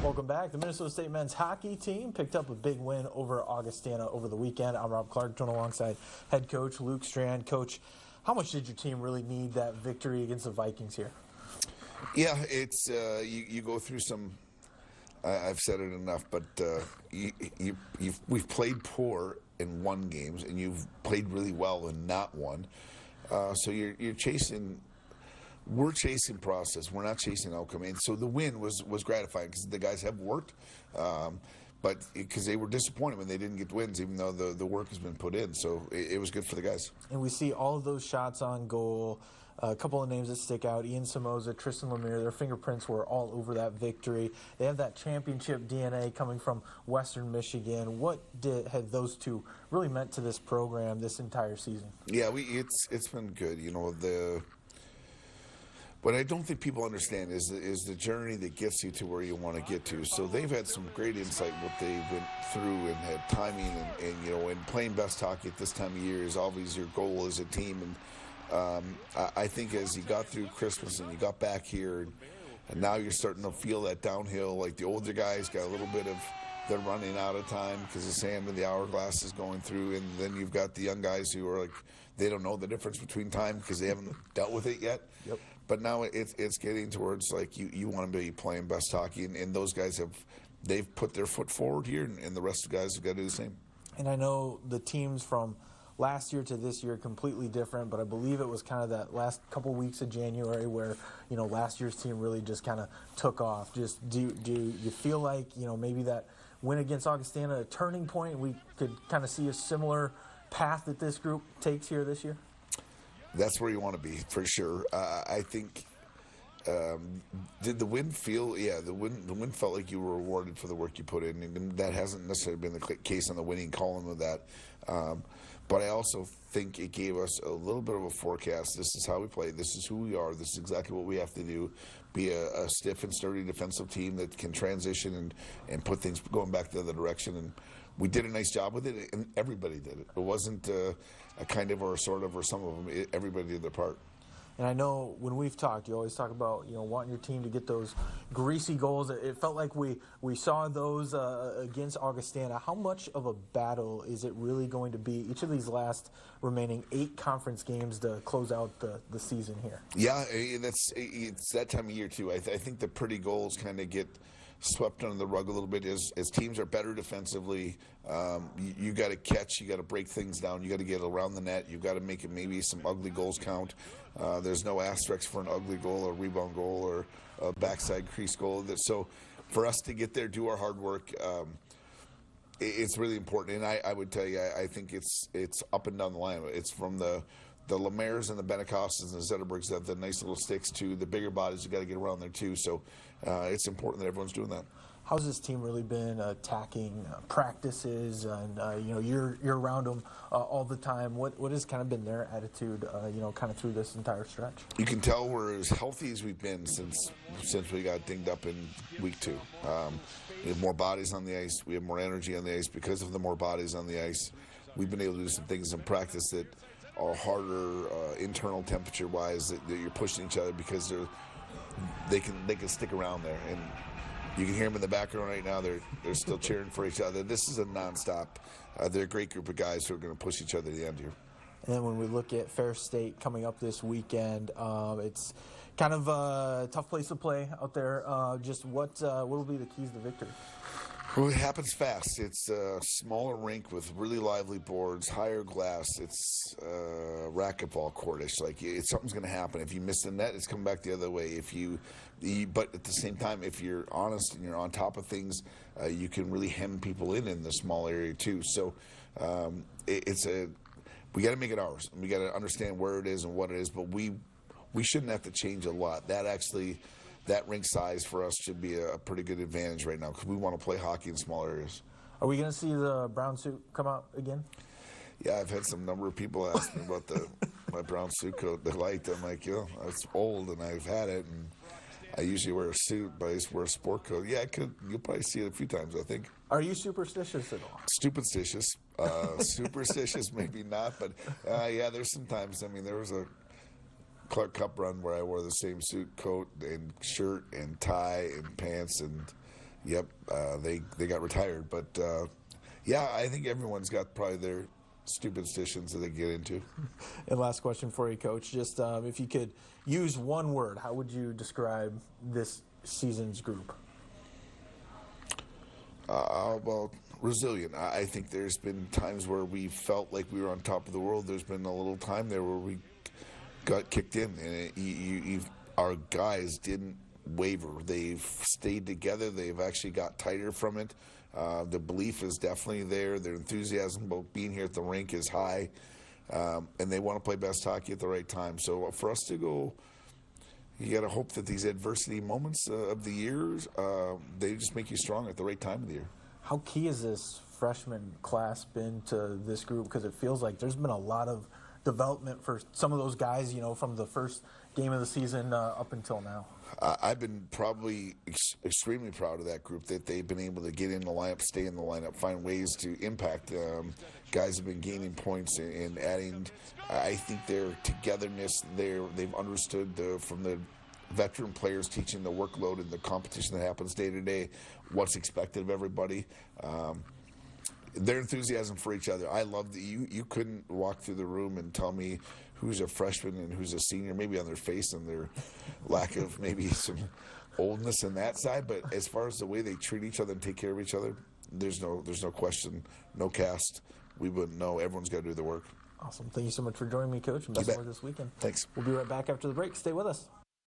Welcome back. The Minnesota State men's hockey team picked up a big win over Augustana over the weekend. I'm Rob Clark, joined alongside head coach Luke Strand. Coach, how much did your team really need that victory against the Vikings here? Yeah, it's you go through some. I've said it enough, but we've played poor and won games, and you've played really well and not won. So you're chasing. We're chasing process. We're not chasing outcome. And so the win was gratifying because the guys have worked, but because they were disappointed when they didn't get wins, even though the work has been put in. So it was good for the guys. And we see all of those shots on goal. A couple of names that stick out: Ian Somoza, Tristan Lemire. Their fingerprints were all over that victory. They have that championship DNA coming from Western Michigan. What had those two really meant to this program this entire season? Yeah, it's been good. You know, what I don't think people understand is the journey that gets you to where you want to get to. So they've had some great insight what they went through and had timing and you know, and playing best hockey at this time of year is always your goal as a team. And I think as you got through Christmas and you got back here and now you're starting to feel that downhill, like the older guys got a little bit of, they're running out of time because the sand in the hourglass is going through, and then you've got the young guys who are like, they don't know the difference between time because they haven't dealt with it yet. Yep. But now it's getting towards like you want to be playing best hockey, and those guys they've put their foot forward here, and the rest of the guys have got to do the same. And I know the teams from last year to this year completely different, but I believe it was kind of that last couple weeks of January where, you know, last year's team really just kind of took off. Just do you feel like, you know, maybe that win against Augustana a turning point? We could kind of see a similar path that this group takes here this year? That's where you want to be, for sure. I think, did the win feel, yeah, the win felt like you were rewarded for the work you put in, and that hasn't necessarily been the case on the winning column of that. But I also think it gave us a little bit of a forecast. This is how we play. This is who we are. This is exactly what we have to do. Be a stiff and sturdy defensive team that can transition and put things going back the other direction. And we did a nice job with it, and everybody did it. It wasn't a kind of or a sort of or some of them. Everybody did their part. And I know when we've talked, you always talk about, you know, wanting your team to get those greasy goals. It felt like we saw those against Augustana. How much of a battle is it really going to be each of these last remaining 8 conference games to close out the season here? Yeah, it's that time of year too. I think the pretty goals kind of get swept under the rug a little bit as teams are better defensively. You got to catch, you got to break things down, you got to get around the net, you got to make it maybe some ugly goals count. There's no asterisks for an ugly goal or rebound goal or a backside crease goal. So for us to get there, do our hard work, it's really important. And I would tell you, I think it's up and down the line. It's from the Lemaire's and the Benacostas and the Zetterbergs that have the nice little sticks to the bigger bodies. You got to get around there too. So it's important that everyone's doing that. How's this team really been attacking practices and you know, you're around them all the time? What has kind of been their attitude you know, kind of through this entire stretch? You can tell we're as healthy as we've been since we got dinged up in week 2. We have more bodies on the ice. We have more energy on the ice because of the more bodies on the ice. We've been able to do some things in practice that are harder internal temperature-wise that you're pushing each other because they can stick around there, and you can hear them in the background right now. They're still cheering for each other. This is a nonstop. They're a great group of guys who are going to push each other to the end here. And then when we look at Fair State coming up this weekend, it's kind of a tough place to play out there. Just what will be the keys to victory? Well, it happens fast. It's a smaller rink with really lively boards, higher glass. It's racquetball courtish. Like, something's going to happen. If you miss the net, it's coming back the other way. But at the same time, if you're honest and you're on top of things, you can really hem people in the small area too. So we got to make it ours. We got to understand where it is and what it is. But we shouldn't have to change a lot. That rink size for us should be a pretty good advantage right now because we want to play hockey in small areas. Are we going to see the brown suit come out again? Yeah, I've had some number of people ask me about my brown suit coat they liked. I'm like, it's old and I've had it, and I usually wear a suit, but I just wear a sport coat. Yeah, you'll probably see it a few times, I think. Are you superstitious at all? Stupidstitious. Superstitious, maybe not, but yeah, there's some times. I mean, there was a Clark Cup run where I wore the same suit, coat, and shirt, and tie, and pants, and Yep, they got retired, but yeah, I think everyone's got probably their superstitions that they get into. And last question for you, Coach. Just if you could use one word, how would you describe this season's group? Well, resilient. I think there's been times where we felt like we were on top of the world. There's been a little time there where we got kicked in, and our guys didn't waver. They've stayed together. They've actually got tighter from it. The belief is definitely there. Their enthusiasm about being here at the rink is high, and they want to play best hockey at the right time. So for us to go, you got to hope that these adversity moments of the years, they just make you strong at the right time of the year. How key has this freshman class been to this group? Because it feels like there's been a lot of development for some of those guys, from the first game of the season up until now. I've been probably extremely proud of that group, that they've been able to get in the lineup, stay in the lineup, find ways to impact. Guys have been gaining points and adding. I think their togetherness, they've understood from the veteran players teaching the workload and the competition that happens day to day, what's expected of everybody. Their enthusiasm for each other. I love that you couldn't walk through the room and tell me who's a freshman and who's a senior, maybe on their face and their lack of maybe some oldness on that side. But as far as the way they treat each other and take care of each other, there's no question, no cast. We wouldn't know. Everyone's got to do the work. Awesome. Thank you so much for joining me, Coach, and best of luck this weekend. Thanks. We'll be right back after the break. Stay with us.